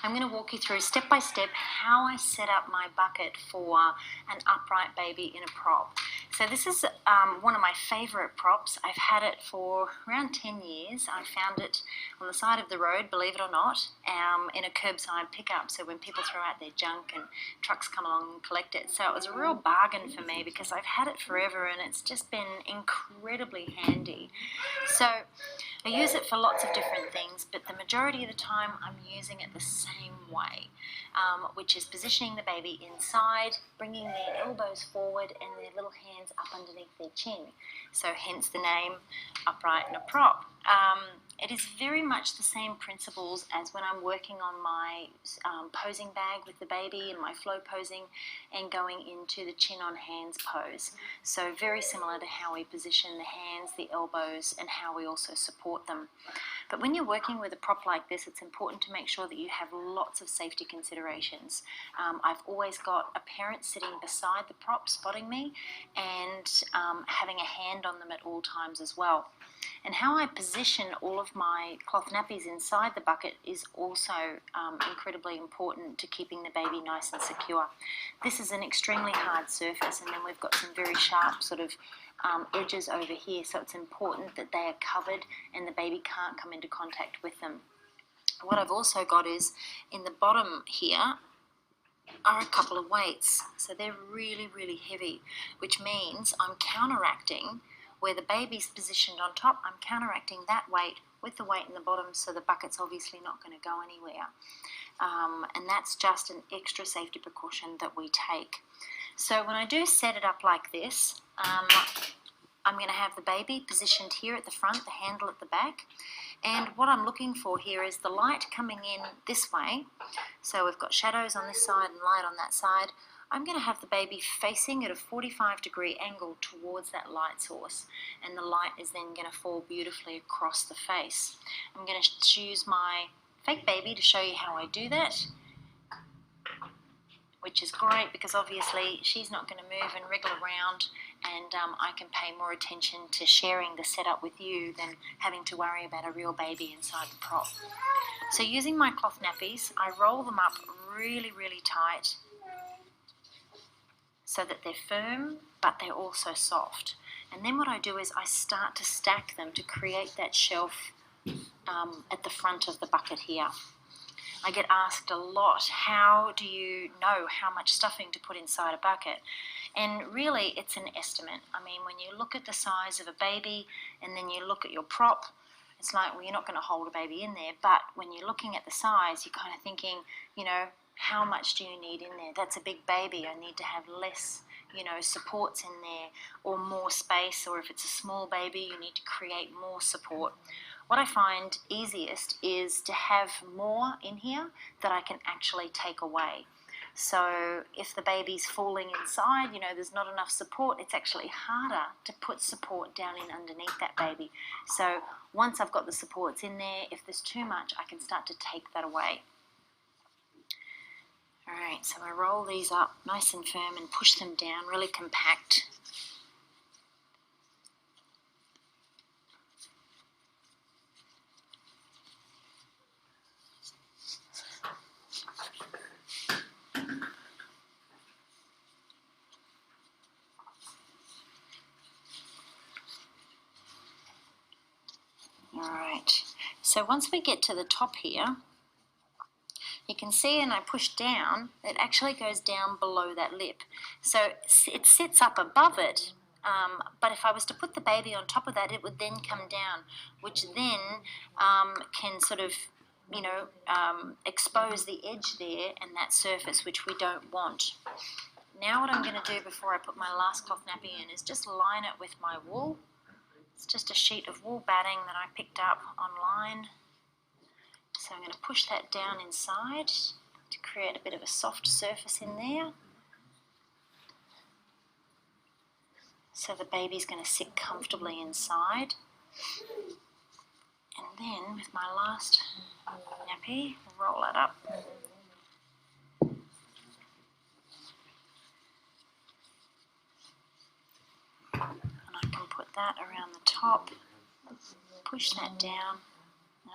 I'm going to walk you through step by step how I set up my bucket for an upright baby in a prop. So this is one of my favorite props. I've had it for around 10 years. I found it on the side of the road, believe it or not, in a curbside pickup. So when people throw out their junk and trucks come along and collect it. So it was a real bargain for me because I've had it forever and it's just been incredibly handy. So I use it for lots of different things, but the majority of the time I'm using it the same way, which is positioning the baby inside, bringing their elbows forward and their little hands up underneath their chin. So hence the name upright in a prop. It is very much the same principles as when I'm working on my posing bag with the baby and my flow posing and going into the chin on hands pose. So very similar to how we position the hands, the elbows, and how we also support them. But when you're working with a prop like this, it's important to make sure that you have lots of safety considerations. I've always got a parent sitting beside the prop spotting me and having a hand on them at all times as well. And how I position all of my cloth nappies inside the bucket is also incredibly important to keeping the baby nice and secure. This is an extremely hard surface, and then we've got some very sharp sort of edges over here, so it's important that they are covered and the baby can't come into contact with them. What I've also got is in the bottom here are a couple of weights, so they're really, really heavy, which means I'm counteracting where the baby's positioned on top. I'm counteracting that weight with the weight in the bottom, so the bucket's obviously not going to go anywhere. And that's just an extra safety precaution that we take. So when I do set it up like this, I'm going to have the baby positioned here at the front, the handle at the back. And what I'm looking for here is the light coming in this way. So we've got shadows on this side and light on that side. I'm going to have the baby facing at a 45-degree angle towards that light source, and the light is then going to fall beautifully across the face. I'm going to choose my fake baby to show you how I do that, which is great because obviously she's not going to move and wriggle around, and I can pay more attention to sharing the setup with you than having to worry about a real baby inside the prop. So using my cloth nappies, I roll them up really, really tight so that they're firm, but they're also soft. And then what I do is I start to stack them to create that shelf at the front of the bucket here. I get asked a lot, how do you know how much stuffing to put inside a bucket? And really, it's an estimate. I mean, when you look at the size of a baby and then you look at your prop, it's like, well, you're not going to hold a baby in there, but when you're looking at the size, you're kind of thinking, you know, how much do you need in there? That's a big baby. I need to have less, you know, supports in there, or more space, or if it's a small baby, you need to create more support. What I find easiest is to have more in here that I can actually take away. So if the baby's falling inside, you know, there's not enough support, it's actually harder to put support down in underneath that baby. So once I've got the supports in there, if there's too much, I can start to take that away. Alright, so I roll these up nice and firm and push them down, really compact. Alright, so once we get to the top here, you can see, and I push down, it actually goes down below that lip. So it sits up above it, but if I was to put the baby on top of that, it would then come down, which then can sort of, you know, expose the edge there and that surface, which we don't want. Now what I'm going to do before I put my last cloth nappy in is just line it with my wool. It's just a sheet of wool batting that I picked up online. So I'm going to push that down inside to create a bit of a soft surface in there. So the baby's going to sit comfortably inside. And then with my last nappy, roll it up. And I can put that around the top, push that down.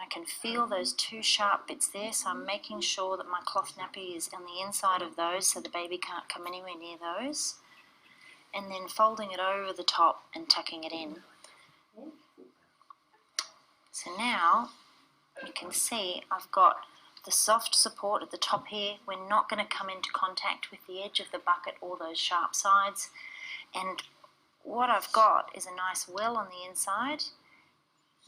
I can feel those two sharp bits there, so I'm making sure that my cloth nappy is on the inside of those so the baby can't come anywhere near those. And then folding it over the top and tucking it in. So now you can see I've got the soft support at the top here. We're not going to come into contact with the edge of the bucket or those sharp sides. And what I've got is a nice well on the inside.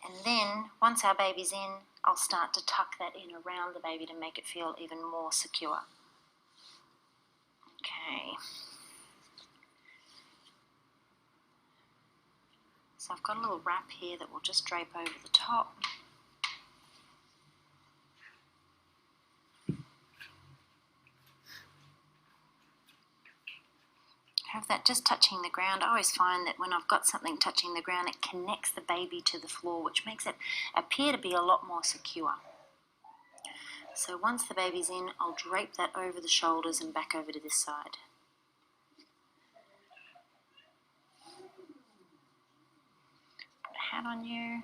And then once our baby's in, I'll start to tuck that in around the baby to make it feel even more secure. Okay. So I've got a little wrap here that will just drape over the top. Have that just touching the ground. I always find that when I've got something touching the ground, it connects the baby to the floor, which makes it appear to be a lot more secure. So once the baby's in, I'll drape that over the shoulders and back over to this side. Put a hat on you.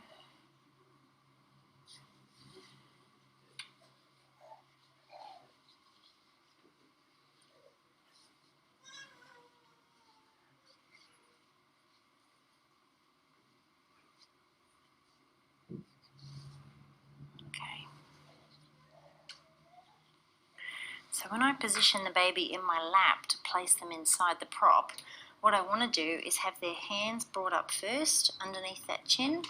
So when I position the baby in my lap to place them inside the prop, what I want to do is have their hands brought up first underneath that chin,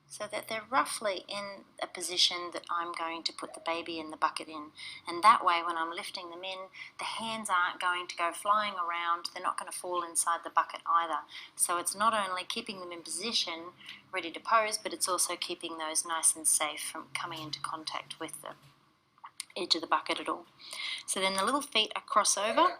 so that they're roughly in a position that I'm going to put the baby in the bucket in. And that way, when I'm lifting them in, the hands aren't going to go flying around. They're not going to fall inside the bucket either. So it's not only keeping them in position, ready to pose, but it's also keeping those nice and safe from coming into contact with the edge of the bucket at all. So then the little feet are cross over.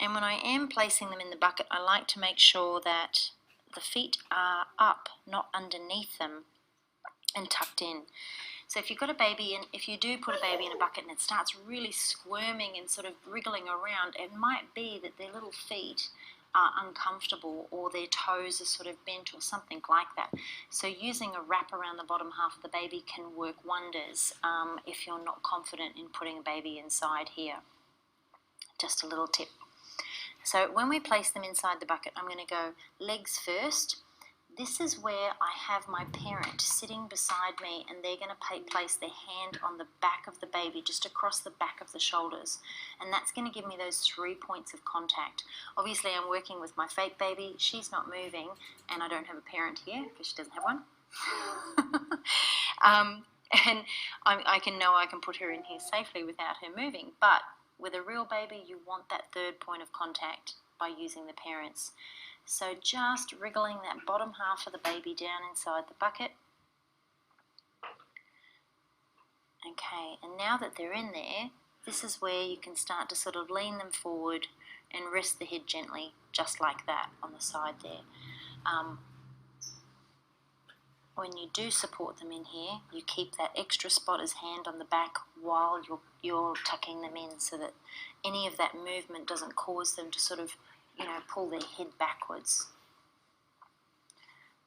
And when I am placing them in the bucket, I like to make sure that the feet are up, not underneath them, and tucked in. So if you've got a baby, and if you do put a baby in a bucket and it starts really squirming and sort of wriggling around, it might be that their little feet are uncomfortable or their toes are sort of bent or something like that. So using a wrap around the bottom half of the baby can work wonders if you're not confident in putting a baby inside here. Just a little tip. So when we place them inside the bucket, I'm going to go legs first. This is where I have my parent sitting beside me, and they're going to place their hand on the back of the baby, just across the back of the shoulders. And that's going to give me those 3 points of contact. Obviously, I'm working with my fake baby. She's not moving, and I don't have a parent here because she doesn't have one. And I can put her in here safely without her moving. But with a real baby, you want that 3rd point of contact by using the parents. So just wriggling that bottom half of the baby down inside the bucket. Okay, and now that they're in there, this is where you can start to sort of lean them forward and rest the head gently, just like that on the side there. When you do support them in here, you keep that extra spotter's hand on the back while you're tucking them in, so that any of that movement doesn't cause them to sort of, pull their head backwards.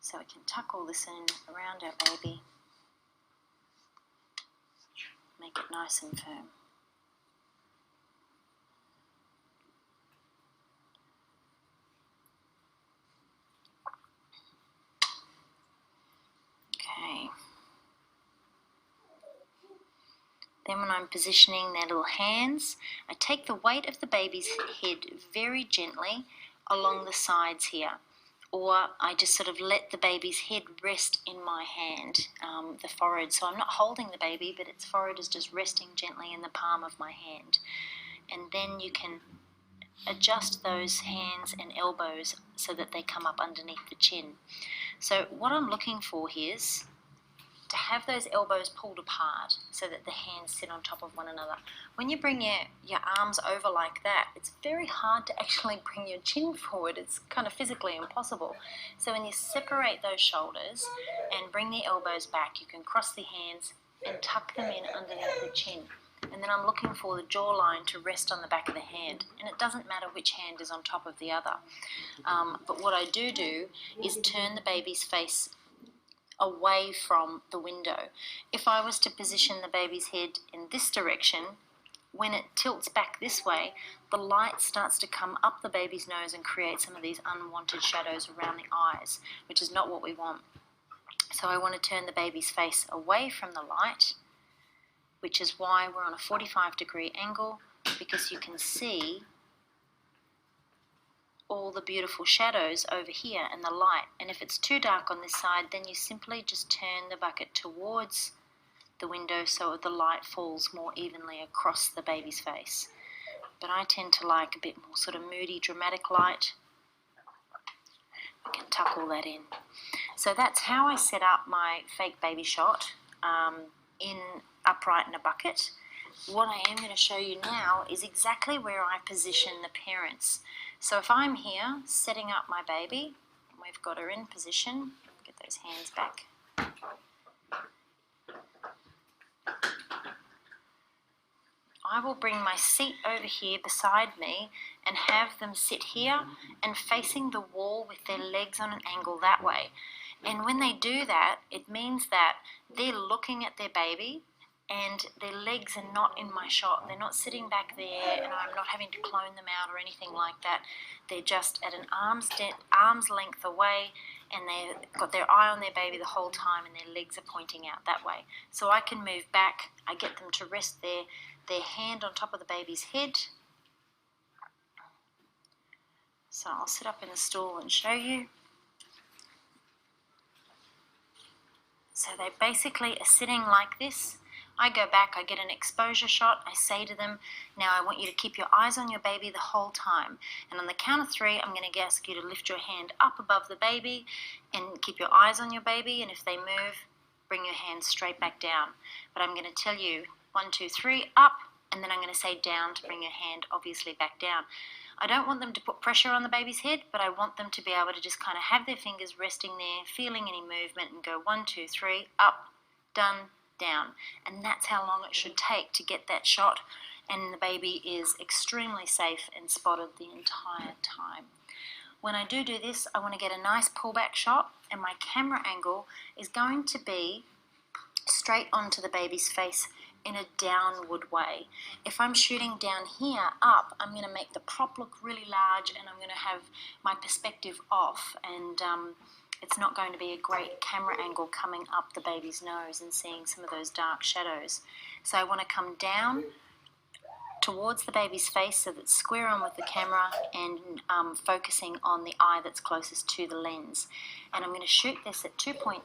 So we can tuck all this in around our baby, make it nice and firm. Okay. Then when I'm positioning their little hands, I take the weight of the baby's head very gently along the sides here. Or I just sort of let the baby's head rest in my hand, the forehead. So I'm not holding the baby, but its forehead is just resting gently in the palm of my hand. And then you can adjust those hands and elbows so that they come up underneath the chin. So what I'm looking for here is to have those elbows pulled apart so that the hands sit on top of one another. When you bring your arms over like that, it's very hard to actually bring your chin forward. It's kind of physically impossible. So when you separate those shoulders and bring the elbows back, you can cross the hands and tuck them in underneath the chin. and then I'm looking for the jawline to rest on the back of the hand, and it doesn't matter which hand is on top of the other. But what I do is turn the baby's face away from the window. If I was to position the baby's head in this direction, when it tilts back this way, the light starts to come up the baby's nose and create some of these unwanted shadows around the eyes, which is not what we want. So I want to turn the baby's face away from the light, which is why we're on a 45-degree angle, because you can see all the beautiful shadows over here and the light. And if it's too dark on this side, then you simply just turn the bucket towards the window so the light falls more evenly across the baby's face. But I tend to like a bit more sort of moody, dramatic light. I can tuck all that in. So that's how I set up my fake baby shot in upright in a bucket. What I am going to show you now is exactly where I position the parents. So if I'm here setting up my baby, we've got her in position, get those hands back. I will bring my seat over here beside me and have them sit here and facing the wall with their legs on an angle that way. And when they do that, it means that they're looking at their baby and their legs are not in my shot. They're not sitting back there and I'm not having to clone them out or anything like that. They're just at an arm's length away, and they've got their eye on their baby the whole time and their legs are pointing out that way. So I can move back, I get them to rest their hand on top of the baby's head. So I'll sit up in the stool and show you. So they basically are sitting like this. I go back, I get an exposure shot, I say to them, now I want you to keep your eyes on your baby the whole time. And on the count of 3, I'm going to ask you to lift your hand up above the baby and keep your eyes on your baby, and if they move, bring your hand straight back down. But I'm going to tell you 1, 2, 3, up, and then I'm going to say down to bring your hand obviously back down. I don't want them to put pressure on the baby's head, but I want them to be able to just kind of have their fingers resting there, feeling any movement, and go 1, 2, 3, up, done, down. And that's how long it should take to get that shot, and the baby is extremely safe and spotted the entire time. When I do this, I want to get a nice pullback shot, and my camera angle is going to be straight onto the baby's face in a downward way. If I'm shooting down here up, I'm going to make the prop look really large, and I'm going to have my perspective off, and it's not going to be a great camera angle coming up the baby's nose and seeing some of those dark shadows. So I want to come down towards the baby's face so that it's square on with the camera and focusing on the eye that's closest to the lens. And I'm going to shoot this at 2.8.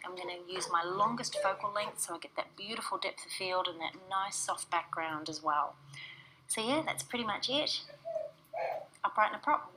I'm going to use my longest focal length so I get that beautiful depth of field and that nice soft background as well. So yeah, that's pretty much it. Upright in a prop.